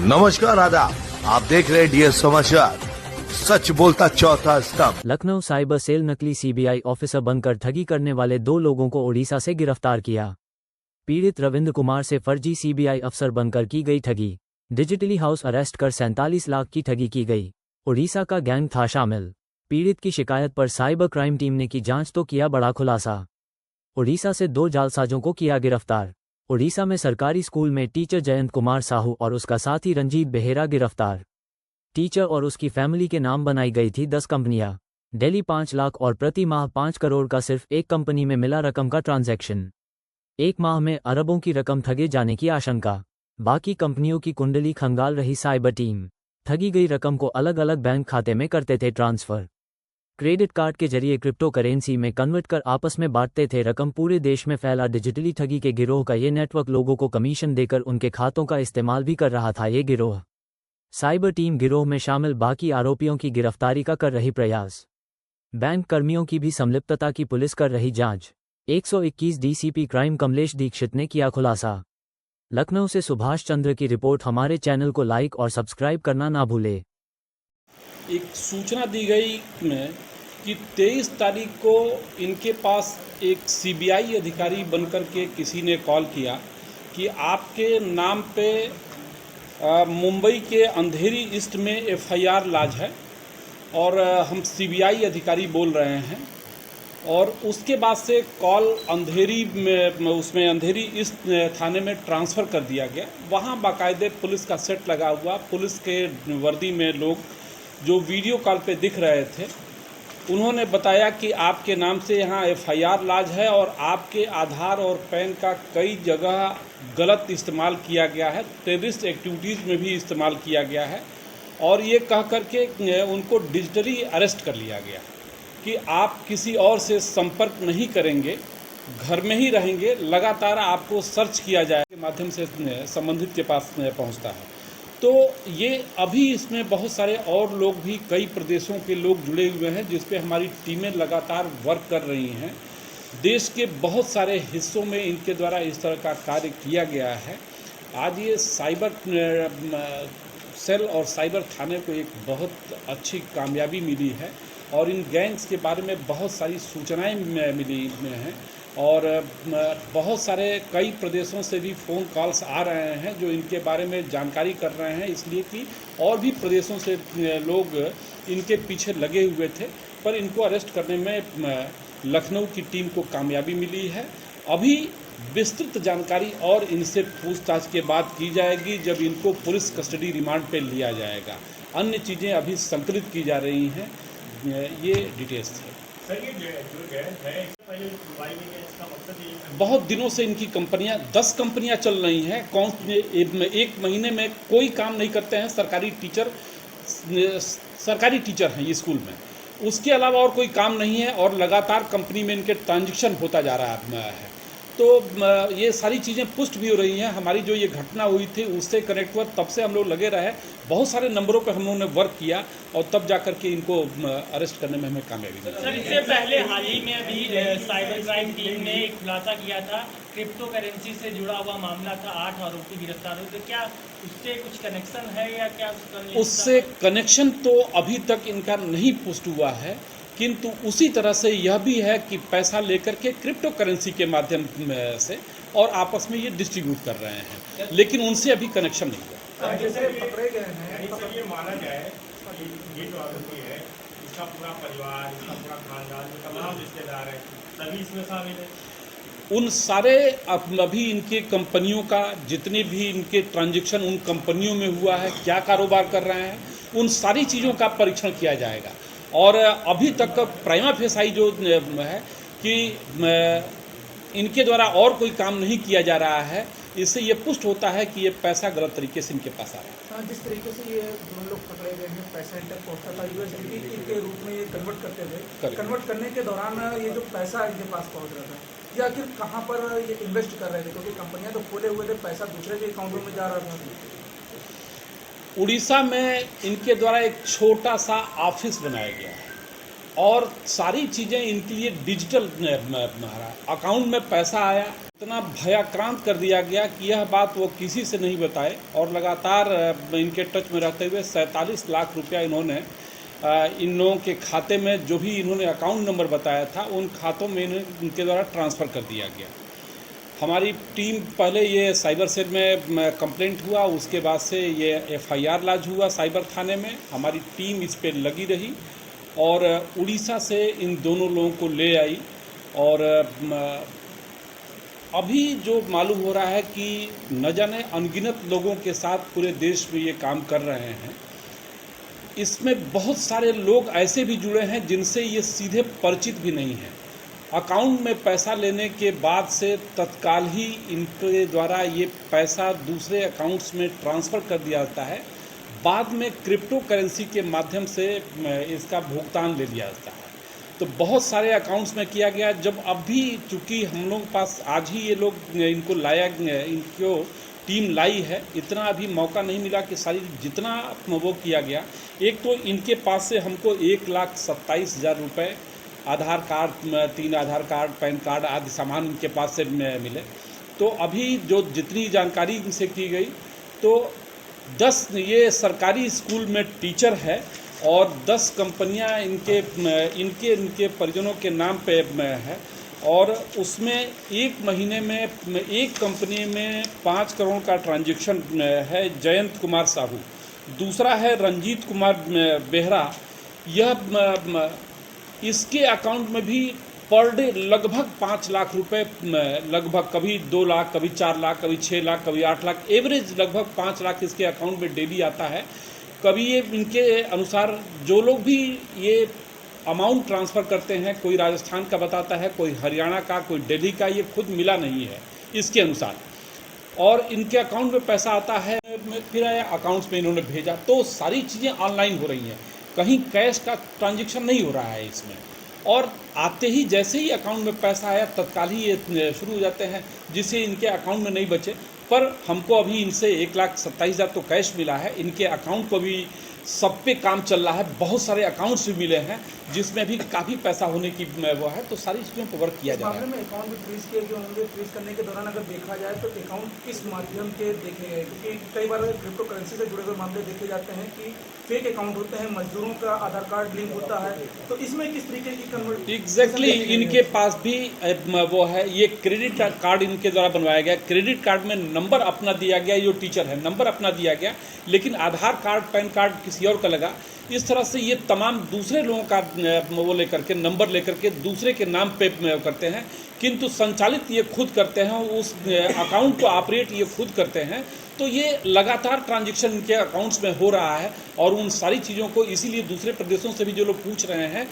नमस्कार आदाब, आप देख रहे हैं डीएस समाचार। सच बोलता चौथा स्तंभ। लखनऊ साइबर सेल नकली सीबीआई ऑफिसर बनकर ठगी करने वाले 2 लोगों को ओडिशा से गिरफ्तार किया। पीड़ित रविंद्र कुमार से फर्जी सीबीआई अफसर बनकर की गई ठगी। डिजिटली हाउस अरेस्ट कर 47 लाख की ठगी की गई। ओडिशा का गैंग था शामिल। पीड़ित की शिकायत पर साइबर क्राइम टीम ने की जांच तो किया बड़ा खुलासा। ओडिशा से 2 जालसाजों को किया गिरफ्तार। ओडिशा में सरकारी स्कूल में टीचर जयंत कुमार साहू और उसका साथी रंजीत बेहेरा गिरफ्तार। टीचर और उसकी फैमिली के नाम बनाई गई थी 10 कंपनियां। डेली 5 लाख और प्रति माह 5 करोड़ का सिर्फ एक कंपनी में मिला रकम का ट्रांजैक्शन। एक माह में अरबों की रकम ठगे जाने की आशंका। बाकी कंपनियों की कुंडली खंगाल रही साइबर टीम। ठगी गई रकम को अलग अलग बैंक खाते में करते थे ट्रांसफर। क्रेडिट कार्ड के जरिए क्रिप्टो करेंसी में कन्वर्ट कर आपस में बांटते थे रकम। पूरे देश में फैला डिजिटली ठगी के गिरोह का ये नेटवर्क लोगों को कमीशन देकर उनके खातों का इस्तेमाल भी कर रहा था। ये गिरोह साइबर टीम गिरोह में शामिल बाकी आरोपियों की गिरफ्तारी का कर रही प्रयास। बैंक कर्मियों की भी संलिप्तता की पुलिस कर रही जांच। 121 डीसीपी क्राइम कमलेश दीक्षित ने किया खुलासा। लखनऊ से सुभाष चंद्र की रिपोर्ट। हमारे चैनल को लाइक और सब्सक्राइब करना ना भूले। एक सूचना दी गई कि 23 तारीख को इनके पास एक सीबीआई अधिकारी बनकर के किसी ने कॉल किया कि आपके नाम पे मुंबई के अंधेरी ईस्ट में एफआईआर लाज है और हम सीबीआई अधिकारी बोल रहे हैं। और उसके बाद से कॉल अंधेरी में उसमें अंधेरी ईस्ट थाने में ट्रांसफ़र कर दिया गया। वहाँ बाकायदे पुलिस का सेट लगा हुआ, पुलिस के वर्दी में लोग जो वीडियो कॉल पे दिख रहे थे, उन्होंने बताया कि आपके नाम से यहाँ एफआईआर लाज है और आपके आधार और पैन का कई जगह गलत इस्तेमाल किया गया है, टेररिस्ट एक्टिविटीज़ में भी इस्तेमाल किया गया है। और ये कह कर के उनको डिजिटली अरेस्ट कर लिया गया कि आप किसी और से संपर्क नहीं करेंगे, घर में ही रहेंगे, लगातार आपको सर्च किया जाए के माध्यम से संबंधित के पास पहुँचता है। तो ये अभी इसमें बहुत सारे और लोग भी, कई प्रदेशों के लोग जुड़े हुए हैं जिस पे हमारी टीमें लगातार वर्क कर रही हैं। देश के बहुत सारे हिस्सों में इनके द्वारा इस तरह का कार्य किया गया है। आज ये साइबर सेल और साइबर थाने को एक बहुत अच्छी कामयाबी मिली है और इन गैंग्स के बारे में बहुत सारी सूचनाएं मिली हैं और बहुत सारे कई प्रदेशों से भी फ़ोन कॉल्स आ रहे हैं जो इनके बारे में जानकारी कर रहे हैं, इसलिए कि और भी प्रदेशों से लोग इनके पीछे लगे हुए थे। पर इनको अरेस्ट करने में लखनऊ की टीम को कामयाबी मिली है। अभी विस्तृत जानकारी और इनसे पूछताछ के बाद की जाएगी जब इनको पुलिस कस्टडी रिमांड पर लिया जाएगा। अन्य चीज़ें अभी संकलित की जा रही हैं। ये डिटेल्स थे। बहुत दिनों से इनकी कंपनियां 10 कंपनियां चल रही हैं। एक महीने में कोई काम नहीं करते हैं। सरकारी टीचर हैं ये स्कूल में, उसके अलावा और कोई काम नहीं है और लगातार कंपनी में इनके ट्रांजैक्शन होता जा रहा है। तो ये सारी चीज़ें पुष्ट भी हो रही हैं। हमारी जो ये घटना हुई थी उससे कनेक्ट हुआ, तब से हम लोग लगे रहे, बहुत सारे नंबरों पे हम लोगों ने वर्क किया और तब जा कर के इनको अरेस्ट करने में हमें कामयाबी मिली। सर, इससे पहले हाल ही में अभी साइबर क्राइम टीम ने एक खुलासा किया था, क्रिप्टो करेंसी से जुड़ा हुआ मामला था, 8 आरोपी गिरफ्तार हुए। तो क्या उससे कुछ कनेक्शन है या क्या उससे कनेक्शन तो अभी तक इनका नहीं पुष्ट हुआ है, किंतु उसी तरह से यह भी है कि पैसा लेकर के क्रिप्टो करेंसी के माध्यम से और आपस में ये डिस्ट्रीब्यूट कर रहे हैं, लेकिन उनसे अभी कनेक्शन नहीं हुआ। जैसे पकड़े गए हैं, तो ये माना जाए कि ये जो आरोपी है, इसका पूरा परिवार, इसका पूरा खानदान, जो तमाम रिश्तेदार हैं, सभी इसमें शामिल हैं। उन सारे अभी इनके कंपनियों का जितने भी इनके ट्रांजैक्शन उन कंपनियों में हुआ है, क्या कारोबार कर रहे हैं, उन सारी चीज़ों का परीक्षण किया जाएगा। और अभी तक प्राइमा फेसाई जो है कि इनके द्वारा और कोई काम नहीं किया जा रहा है, इससे ये पुष्ट होता है कि ये पैसा गलत तरीके से इनके पास आ रहा है। जिस तरीके से ये दोनों लोग पकड़े गए हैं, पैसा इंटर पहुँचता था, यूएसडीटी के रूप में ये कन्वर्ट करते थे। कन्वर्ट करने के दौरान ये जो पैसा इनके पास पहुँच रहा था, या आखिर कहाँ पर ये इन्वेस्ट कर रहे थे, क्योंकि कंपनियाँ तो खोले हुए थे, पैसा दूसरे के अकाउंटों में जा रहा था। उड़ीसा में इनके द्वारा एक छोटा सा ऑफिस बनाया गया है और सारी चीज़ें इनके लिए डिजिटल अकाउंट में पैसा आया, इतना भयाक्रांत कर दिया गया कि यह बात वो किसी से नहीं बताए और लगातार इनके टच में रहते हुए 47 लाख रुपया इन्होंने इन लोगों के खाते में, जो भी इन्होंने अकाउंट नंबर बताया था, उन खातों में इनके द्वारा ट्रांसफ़र कर दिया गया। हमारी टीम पहले ये साइबर सेल में कंप्लेंट हुआ, उसके बाद से ये FIR लॉन्च हुआ साइबर थाने में। हमारी टीम इस पे लगी रही और उड़ीसा से इन दोनों लोगों को ले आई और अभी जो मालूम हो रहा है कि न जाने अनगिनत लोगों के साथ पूरे देश में ये काम कर रहे हैं। इसमें बहुत सारे लोग ऐसे भी जुड़े हैं जिनसे ये सीधे परिचित भी नहीं हैं। अकाउंट में पैसा लेने के बाद से तत्काल ही इनके द्वारा ये पैसा दूसरे अकाउंट्स में ट्रांसफ़र कर दिया जाता है। बाद में क्रिप्टो करेंसी के माध्यम से इसका भुगतान ले लिया जाता है। तो बहुत सारे अकाउंट्स में किया गया। जब अभी चूँकि हम लोग पास आज ही ये लोग इनको लाया, इनको टीम लाई है, इतना अभी मौका नहीं मिला कि सारी जितना वो किया गया। एक तो इनके पास से हमको 1,27,000 रुपये, आधार कार्ड, 3 आधार कार्ड, पैन कार्ड आदि सामान इनके पास से मिले। तो अभी जो जितनी जानकारी इनसे की गई, तो 10 ये सरकारी स्कूल में टीचर है और 10 कंपनियां इनके परिजनों के नाम पे है और उसमें एक महीने में एक कंपनी में 5 करोड़ का ट्रांजैक्शन है। जयंत कुमार साहू, दूसरा है रंजीत कुमार बेहरा। यह इसके अकाउंट में भी पर डे लगभग 5 लाख रुपए, लगभग कभी 2 लाख, कभी 4 लाख, कभी 6 लाख, कभी 8 लाख, एवरेज लगभग 5 लाख इसके अकाउंट में डेली आता है। कभी ये इनके अनुसार जो लोग भी ये अमाउंट ट्रांसफ़र करते हैं, कोई राजस्थान का बताता है, कोई हरियाणा का, कोई दिल्ली का, ये खुद मिला नहीं है इसके अनुसार। और इनके अकाउंट में पैसा आता है, फिर आया अकाउंट्स में इन्होंने भेजा। तो सारी चीज़ें ऑनलाइन हो रही हैं, कहीं कैश का ट्रांजैक्शन नहीं हो रहा है इसमें। और आते ही जैसे ही अकाउंट में पैसा आया तत्काल ही ये शुरू हो जाते हैं, जिससे इनके अकाउंट में नहीं बचे। पर हमको अभी इनसे 1,27,000 तो कैश मिला है। इनके अकाउंट को भी सब पे काम चल रहा है, बहुत सारे अकाउंट्स भी मिले हैं जिसमें भी काफ़ी पैसा होने की वो है। तो सारी चीज़ों पर वर्क किया जा रहा है। में अकाउंट भी फ्रीज किए गए होंगे। फ्रीज करने के दौरान अगर देखा जाए तो अकाउंट किस माध्यम के देखे गए, क्योंकि कई बार क्रिप्टो करेंसी से जुड़े हुए मामले देखे जाते हैं कि फेक अकाउंट होते हैं, मजदूरों का आधार कार्ड लिंक होता है। तो इसमें किस तरीके की कन्वर्ट एग्जैक्टली इनके पास भी वो है। ये क्रेडिट कार्ड इनके द्वारा बनवाया गया। क्रेडिट कार्ड में नंबर अपना दिया गया, जो टीचर है नंबर अपना दिया गया, लेकिन आधार कार्ड, पैन कार्ड किसी और का लगा। इस तरह से ये तमाम दूसरे लोगों का वो लेकर के, नंबर लेकर के दूसरे के नाम पे करते हैं, किंतु संचालित ये खुद करते हैं, उस अकाउंट को ऑपरेट ये खुद करते हैं। तो ये लगातार ट्रांजैक्शन इनके अकाउंट्स में हो रहा है और उन सारी चीज़ों को इसीलिए दूसरे प्रदेशों से भी जो लोग पूछ रहे हैं